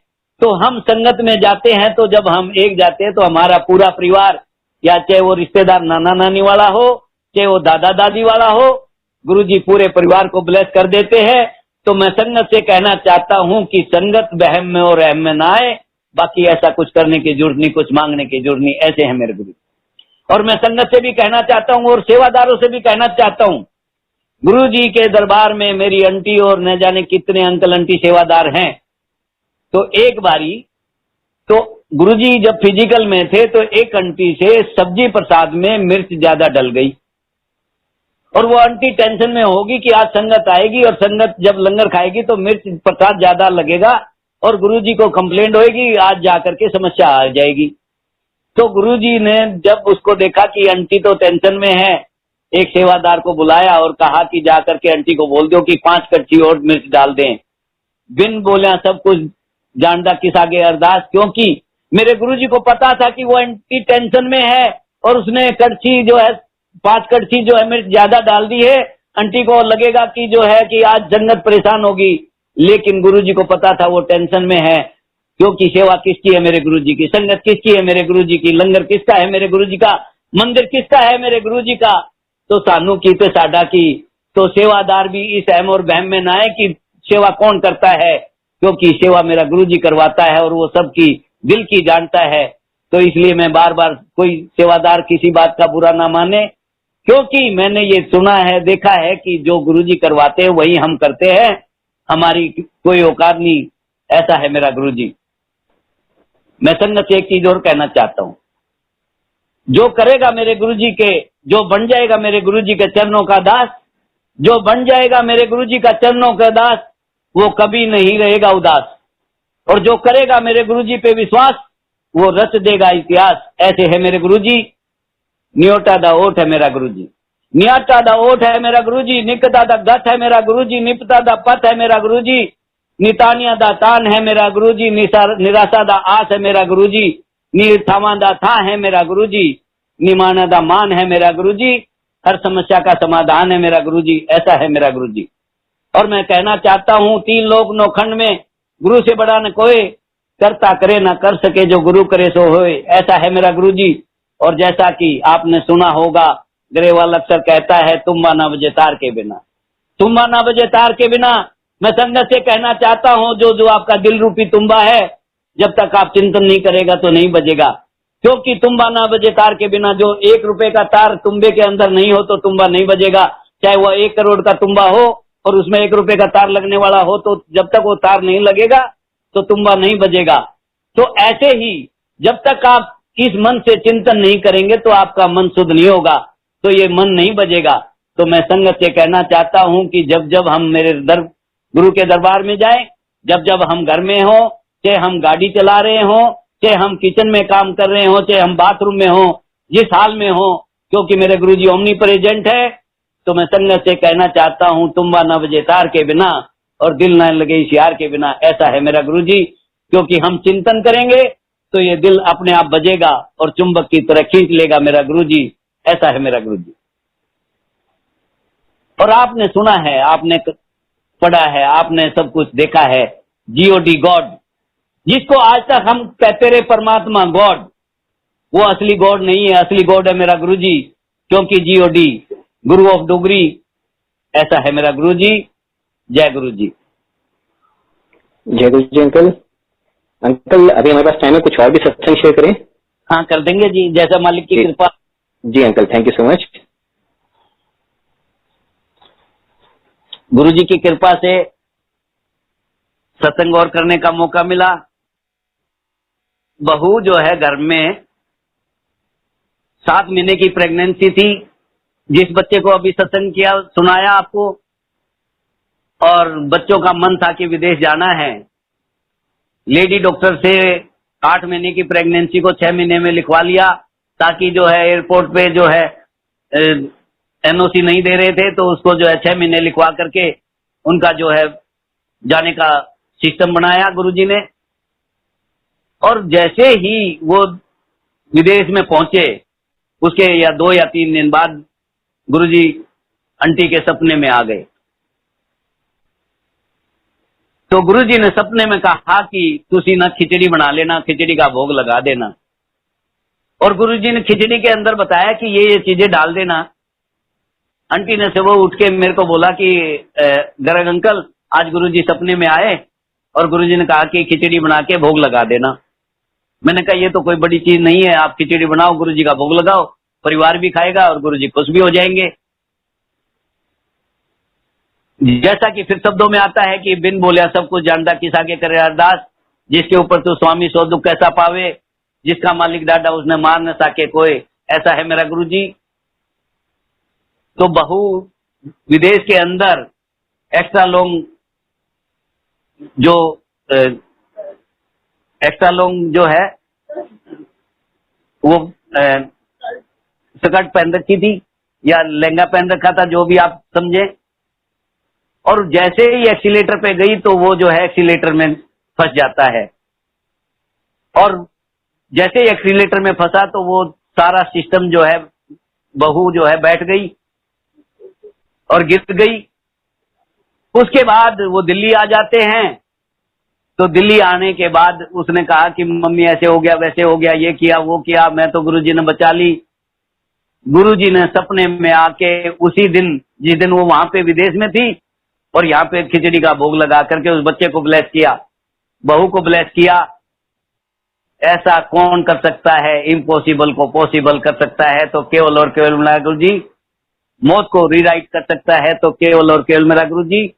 तो हम संगत में जाते हैं, तो जब हम एक जाते हैं तो हमारा पूरा परिवार, या चाहे वो रिश्तेदार नाना नानी वाला हो, चाहे वो दादा दादी वाला हो, गुरुजी पूरे परिवार को ब्लेस कर देते हैं। तो मैं संगत से कहना चाहता हूं कि संगत बहम में और रहम में ना आए, बाकी ऐसा कुछ करने की जरूरत नहीं, कुछ मांगने की जरूरत नहीं, ऐसे हैं मेरे गुरु। और मैं संगत से भी कहना चाहता हूं और सेवादारों से भी कहना चाहता हूं, गुरुजी के दरबार में मेरी आंटी और न जाने कितने अंकल आंटी सेवादार हैं। तो एक बारी तो गुरुजी जब फिजिकल में थे तो एक आंटी से सब्जी प्रसाद में मिर्च ज्यादा डल गई और वो आंटी टेंशन में होगी कि आज संगत आएगी और संगत जब लंगर खाएगी तो मिर्च प्रसाद ज्यादा लगेगा और गुरुजी को कंप्लेंट होएगी, आज जाकर के समस्या आ जाएगी। तो गुरुजी ने जब उसको देखा कि आंटी तो टेंशन में है, एक सेवादार को बुलाया और कहा कि जाकर के आंटी को बोल दो कि 5 कड़छी और मिर्च डाल दें। बिन बोलिया सब कुछ जानता किस आगे अरदास, क्योंकि मेरे गुरुजी को पता था कि वो आंटी टेंशन में है और उसने कड़छी जो है 5 कड़छी जो है मिर्च ज्यादा डाल दी है। आंटी को लगेगा कि जो है कि आज संगत परेशान होगी, लेकिन गुरुजी को पता था वो टेंशन में है। क्योंकि सेवा किसकी है? मेरे गुरुजी की। संगत किसकी है? मेरे गुरुजी की। लंगर किसका है? मेरे गुरुजी का। मंदिर किसका है? मेरे गुरुजी का। तो सानू की तो साडा की। तो सेवादार भी इस अहम और बहम में ना आए कि सेवा कौन करता है, क्योंकि सेवा मेरा गुरुजी करवाता है और वो सबकी दिल की जानता है। तो इसलिए मैं बार बार, कोई सेवादार किसी बात का बुरा ना माने, क्योंकि मैंने ये सुना है, देखा है कि जो गुरुजी करवाते हैं वही हम करते हैं, हमारी कोई औकात नहीं। ऐसा है मेरा गुरुजी। मैं संगत से एक चीज और कहना चाहता हूं, जो करेगा मेरे गुरुजी के, जो बन जाएगा मेरे गुरुजी के चरणों का दास, जो बन जाएगा मेरे गुरुजी का चरणों का दास, वो कभी नहीं रहेगा उदास। और जो करेगा मेरे गुरुजी पे विश्वास, वो रच देगा इतिहास। ऐसे है मेरे गुरुजी। न्योटा दा ओठ है मेरा गुरुजी, न्याटा दा ओठ है मेरा गुरुजी, निकता दा गठ है मेरा गुरुजी, निपता दा पथ है मेरा गुरुजी, नितानिया दा तान है मेरा गुरुजी, निराशा दा आस है मेरा गुरुजी, निथावा दा था है मेरा गुरुजी, निमाना दा मान है मेरा गुरुजी, हर समस्या का समाधान है मेरा गुरुजी। ऐसा है मेरा गुरुजी। और मैं कहना चाहता हूं, 3 लोक नौखंड में गुरु से बड़ा न कोई, करता करे ना कर सके, जो गुरु करे सो होए। ऐसा है मेरा गुरुजी। और जैसा कि आपने सुना होगा, ग्रेवाल अक्सर कहता है, तुम्बा ना बजे तार के बिना, तुम्बा ना बजे तार के बिना। मैं संगत से कहना चाहता हूं, जो जो आपका दिल रूपी तुम्बा है, जब तक आप चिंतन नहीं करेगा तो नहीं बजेगा। क्योंकि तुम्बा ना बजे तार के बिना, जो 1 रुपए का तार तुम्बे के अंदर नहीं हो तो तुम्बा नहीं बजेगा। चाहे वह 1 करोड़ का तुम्बा हो और उसमें 1 रुपए का तार लगने वाला हो, तो जब तक वो तार नहीं लगेगा तो तुम्बा नहीं बजेगा। तो ऐसे ही जब तक आप इस मन से चिंतन नहीं करेंगे तो आपका मन शुद्ध नहीं होगा, तो ये मन नहीं बजेगा। तो मैं संगत से कहना चाहता हूं कि जब जब हम मेरे गुरु के दरबार में जाएं, जब जब हम घर में हो, चाहे हम गाड़ी चला रहे हो, चाहे हम किचन में काम कर रहे हो, चाहे हम बाथरूम में हो, जिस हाल में हो, क्योंकि मेरे गुरुजी ओमनी प्रेजेंट है, तो मैं संगत से कहना चाहता हूँ, तुम्बा न बजे तार के बिना और दिल न लगे इशियार के बिना। ऐसा है मेरा गुरुजी, क्योंकि हम चिंतन करेंगे तो ये दिल अपने आप बजेगा और चुंबक की तरह खींच लेगा मेरा गुरुजी। ऐसा है मेरा गुरुजी। और आपने सुना है, आपने पढ़ा है, आपने सब कुछ देखा है, जीओडी गॉड, जिसको आज तक हम कहते रहे परमात्मा गॉड, वो असली गॉड नहीं है। असली गॉड है मेरा गुरुजी, क्योंकि जीओडी गुरु ऑफ डोगरी। ऐसा है मेरा गुरुजी। जय गुरुजी। जय गुरुजी। अंकल अंकल अभी हमारे पास टाइम है, कुछ और भी सत्संग शेयर करें? हाँ कर देंगे जी, जैसा मालिक की कृपा। जी uncle, thank you so much. गुरुजी की कृपा से सत्संग और करने का मौका मिला। बहू जो है घर में 7 महीने की प्रेगनेंसी थी, जिस बच्चे को अभी सत्संग किया सुनाया आपको, और बच्चों का मन था कि विदेश जाना है। लेडी डॉक्टर से 8 महीने की प्रेगनेंसी को 6 महीने में लिखवा लिया, ताकि जो है एयरपोर्ट पे जो है एनओसी नहीं दे रहे थे, तो उसको जो है 6 महीने लिखवा करके उनका जो है जाने का सिस्टम बनाया गुरुजी ने। और जैसे ही वो विदेश में पहुंचे, उसके या 2 या 3 दिन बाद गुरुजी आंटी के सपने में आ गए। तो गुरुजी ने सपने में कहा कि तुसी ना खिचड़ी बना लेना, खिचड़ी का भोग लगा देना। और गुरुजी ने खिचड़ी के अंदर बताया कि ये चीजें डाल देना। आंटी ने से वो उठ के मेरे को बोला कि गर्ग अंकल, आज गुरुजी सपने में आए और गुरुजी ने कहा कि खिचड़ी बना के भोग लगा देना। मैंने कहा ये तो कोई बड़ी चीज नहीं है, आप खिचड़ी बनाओ, गुरुजी का भोग लगाओ, परिवार भी खाएगा और गुरुजी खुश भी हो जाएंगे। जैसा कि फिर शब्दों में आता है कि बिन बोलिया सब कुछ जानता, किस आगे करे अरदास, जिसके ऊपर तो स्वामी सो दुख कैसा पावे, जिसका मालिक डाटा उसने मार न सके कोई। ऐसा है मेरा गुरुजी। तो बहू विदेश के अंदर एक्स्ट्रा लॉन्ग जो है वो स्कर्ट पहन रखी थी या लहंगा पहन रखा था, जो भी आप समझे। और जैसे ही एक्सीलेटर पे गई तो वो जो है एक्सीलेटर में फंस जाता है, और जैसे ही एक्सीलेटर में फंसा तो वो सारा सिस्टम जो है, बहू जो है बैठ गई और गिर गई। उसके बाद वो दिल्ली आ जाते हैं। तो दिल्ली आने के बाद उसने कहा कि मम्मी ऐसे हो गया, वैसे हो गया, ये किया वो किया, मैं तो गुरुजी ने बचा ली। गुरुजी ने सपने में आके उसी दिन, जिस दिन वो वहां पे विदेश में थी, और यहाँ पे खिचड़ी का भोग लगा करके उस बच्चे को ब्लेस किया, बहू को ब्लेस किया। ऐसा कौन कर सकता है? इम्पॉसिबल को पॉसिबल कर सकता है तो केवल और केवल मेरा गुरुजी। मौत को रीराइट कर सकता है तो केवल और केवल मेरा गुरुजी।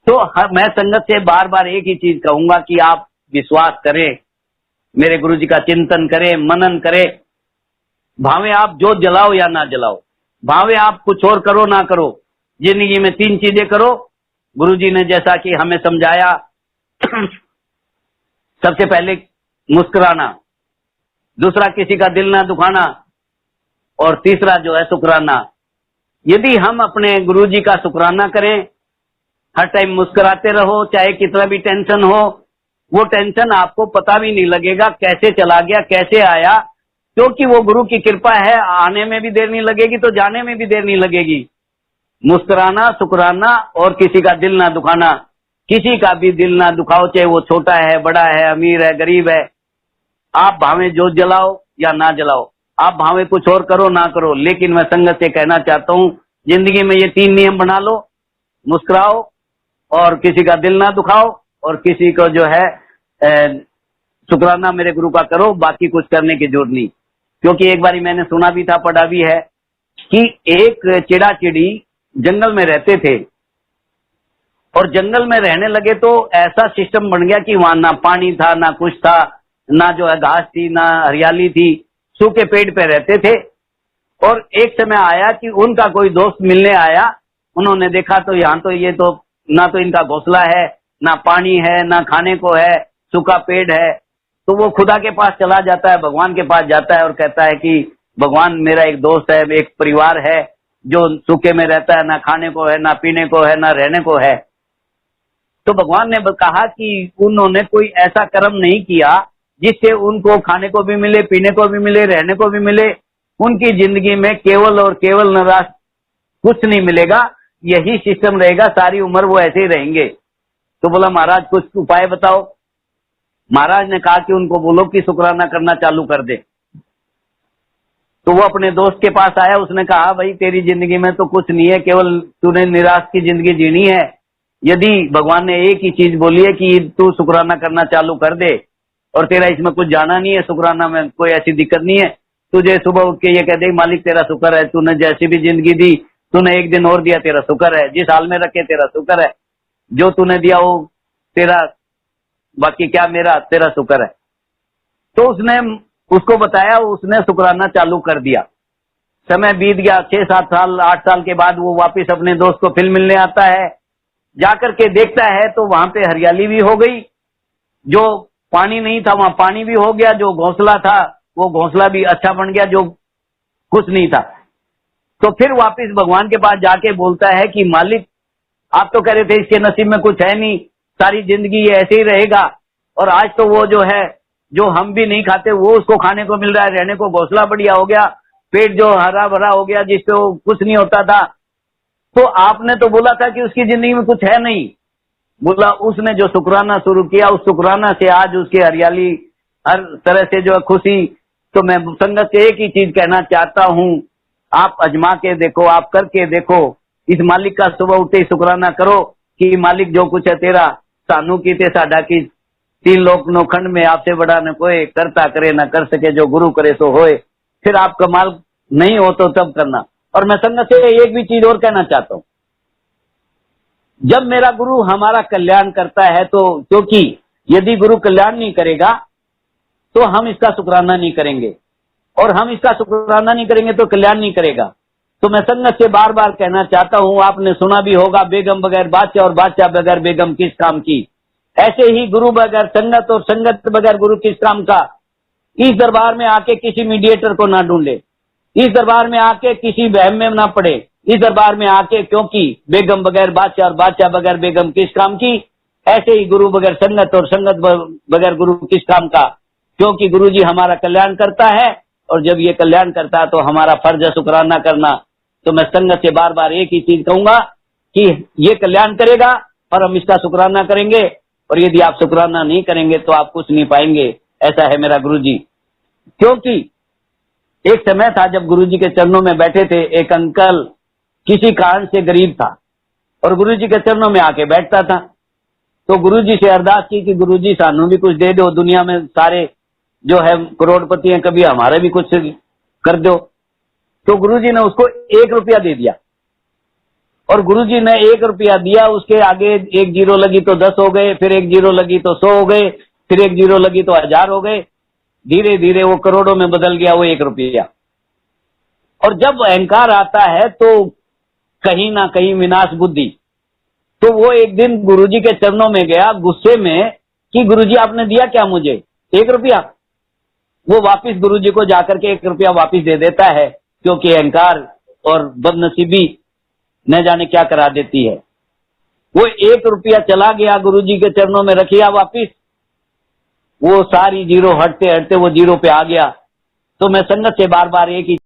तो मैं संगत से बार बार एक ही चीज कहूंगा कि आप विश्वास करें, मेरे गुरुजी का चिंतन करें, मनन करें। भावे आप जो जलाओ या ना जलाओ, भावे आप कुछ और करो ना करो, जिंदगी में 3 चीजें करो। गुरुजी ने जैसा कि हमें समझाया, सबसे पहले मुस्कुराना, दूसरा किसी का दिल ना दुखाना, और तीसरा जो है शुक्राना। यदि हम अपने गुरुजी का शुक्राना करें, हर टाइम मुस्कुराते रहो, चाहे कितना भी टेंशन हो, वो टेंशन आपको पता भी नहीं लगेगा कैसे चला गया, कैसे आया, क्योंकि वो गुरु की कृपा है। आने में भी देर नहीं लगेगी तो जाने में भी देर नहीं लगेगी। मुस्कुराना, शुक्राना और किसी का दिल ना दुखाना। किसी का भी दिल ना दुखाओ, चाहे वो छोटा है, बड़ा है, अमीर है, गरीब है। आप भावे जो जलाओ या ना जलाओ, आप भावे कुछ और करो ना करो, लेकिन मैं संगत से कहना चाहता हूँ, जिंदगी में ये 3 नियम बना लो। मुस्कुराओ और किसी का दिल ना दुखाओ, और किसी को जो है शुक्राना मेरे गुरु का करो, बाकी कुछ करने की जरूरत नहीं। क्योंकि एक बारी मैंने सुना भी था, पढ़ा भी है कि एक चिड़ा चिड़ी जंगल में रहते थे, और जंगल में रहने लगे तो ऐसा सिस्टम बन गया कि वहां ना पानी था, ना कुछ था, ना जो है घास थी, ना हरियाली थी, सूखे पेड़ पे रहते थे। और एक समय आया कि उनका कोई दोस्त मिलने आया। उन्होंने देखा तो यहाँ तो ये तो ना तो इनका घोंसला है, ना पानी है, ना खाने को है, सूखा पेड़ है। तो वो खुदा के पास चला जाता है, भगवान के पास जाता है और कहता है कि भगवान, मेरा एक दोस्त है, एक परिवार है, जो सूखे में रहता है, ना खाने को है, ना पीने को है, ना रहने को है। तो भगवान ने कहा कि उन्होंने कोई ऐसा कर्म नहीं किया जिससे उनको खाने को भी मिले, पीने को भी मिले, रहने को भी मिले। उनकी जिंदगी में केवल और केवल निराश, कुछ नहीं मिलेगा, यही सिस्टम रहेगा, सारी उम्र वो ऐसे ही रहेंगे। तो बोला महाराज कुछ उपाय बताओ। महाराज ने कहा कि उनको बोलो कि शुक्राना करना चालू कर दे। तो वो अपने दोस्त के पास आया, उसने कहा भाई तेरी जिंदगी में तो कुछ नहीं है, केवल तूने निराश की जिंदगी जीनी है। यदि भगवान ने एक ही चीज बोली है कि तू शुक्राना करना चालू कर दे और तेरा इसमें कुछ जाना नहीं है, शुक्राना में कोई ऐसी दिक्कत नहीं है, तुझे सुबह उठ के ये कह दे मालिक तेरा शुक्र है, तूने जैसी भी जिंदगी दी, तूने एक दिन और दिया, तेरा शुक्र है, जिस हाल में रखे तेरा शुक्र है, जो तूने दिया वो तेरा, बाकी क्या मेरा, तेरा शुक्र है। तो उसने उसको बताया, उसने शुक्राना चालू कर दिया। समय बीत गया, 6-7 साल 8 साल के बाद वो वापिस अपने दोस्त को फिर मिलने आता है। जाकर के देखता है तो वहां पे हरियाली भी हो गई, जो पानी नहीं था वहां पानी भी हो गया, जो घोंसला था वो घोंसला भी अच्छा बन गया, जो कुछ नहीं था। तो फिर वापिस भगवान के पास जाके बोलता है कि मालिक आप तो कह रहे थे इसके नसीब में कुछ है नहीं, सारी जिंदगी ये ऐसे ही रहेगा, और आज तो वो जो है, जो हम भी नहीं खाते वो उसको खाने को मिल रहा है, रहने को घोंसला बढ़िया हो गया, पेट जो हरा भरा हो गया जिससे वो कुछ नहीं होता था। तो आपने तो बोला था कि उसकी जिंदगी में कुछ है नहीं। बोला उसने जो शुक्राना शुरू किया, उस शुक्राना से आज उसकी हरियाली, हर तरह से जो है खुशी। तो मैं संगत से एक ही चीज कहना चाहता हूँ, आप आजमा के देखो, आप करके देखो, इस मालिक का सुबह उठते ही शुक्राना करो कि मालिक जो कुछ है तेरा, सानू की ते साडा की, 3 लोक नौखंड में आपसे बड़ा न कोई, करता करे न कर सके, जो गुरु करे सो होए। फिर आप कमाल नहीं हो तो तब करना। और मैं संगत से एक भी चीज और कहना चाहता हूं, जब मेरा गुरु हमारा कल्याण करता है तो, क्योंकि यदि गुरु कल्याण नहीं करेगा तो हम इसका शुक्राना नहीं करेंगे, और हम इसका शुक्राना नहीं करेंगे तो कल्याण नहीं करेगा। तो मैं संगत से बार बार कहना चाहता हूं, आपने सुना भी होगा, बेगम बगैर बादशाह और बादशाह बगैर बेगम किस काम की। ऐसे ही गुरु बगैर संगत और संगत बगैर गुरु किस काम का। इस दरबार में आके किसी मीडिएटर को ना ढूंढे, इस दरबार में आके किसी वहम में ना पड़े, इस दरबार में आके, क्योंकि बेगम बगैर बादशाह और बादशाह बगैर बेगम किस काम की। ऐसे ही गुरु बगैर संगत और संगत बगैर गुरु किस काम का, क्योंकि गुरु जी हमारा कल्याण करता है, और जब ये कल्याण करता है तो हमारा फर्ज है शुक्राना करना। तो मैं संगत से बार बार एक ही चीज कहूंगा कि ये कल्याण करेगा और हम इसका शुक्राना करेंगे, और यदि आप शुक्राना नहीं करेंगे तो आप कुछ नहीं पाएंगे। ऐसा है मेरा गुरु जी। क्योंकि एक समय था जब गुरु जी के चरणों में बैठे थे, एक अंकल किसी कारण से गरीब था और गुरु जी के चरणों में आके बैठता था। तो गुरु जी से अरदास की कि गुरु जी सानू भी कुछ दे दो, दुनिया में सारे जो है करोड़पति हैं, कभी हमारे भी कुछ कर दो। तो गुरु जी ने उसको 1 रुपया दे दिया, और गुरु जी ने 1 रुपया दिया, उसके आगे 1 जीरो लगी तो 10 हो गए, फिर 1 जीरो लगी तो 100 हो गए, फिर 1 जीरो लगी तो 1000 हो गए, धीरे धीरे वो करोड़ों में बदल गया वो 1 रुपया। और जब अहंकार आता है तो कहीं ना कहीं विनाश बुद्धि। तो वो एक दिन गुरुजी के चरणों में गया गुस्से में कि गुरुजी आपने दिया क्या मुझे, 1 रुपया। वो वापिस गुरुजी को जाकर के 1 रुपया वापिस दे देता है, क्योंकि अहंकार और बदनसीबी न जाने क्या करा देती है। वो 1 रुपया चला गया, गुरुजी के चरणों में रखिया वापिस, वो सारी जीरो हटते हटते वो जीरो पे आ गया। तो मैं संगत से बार बार एक ही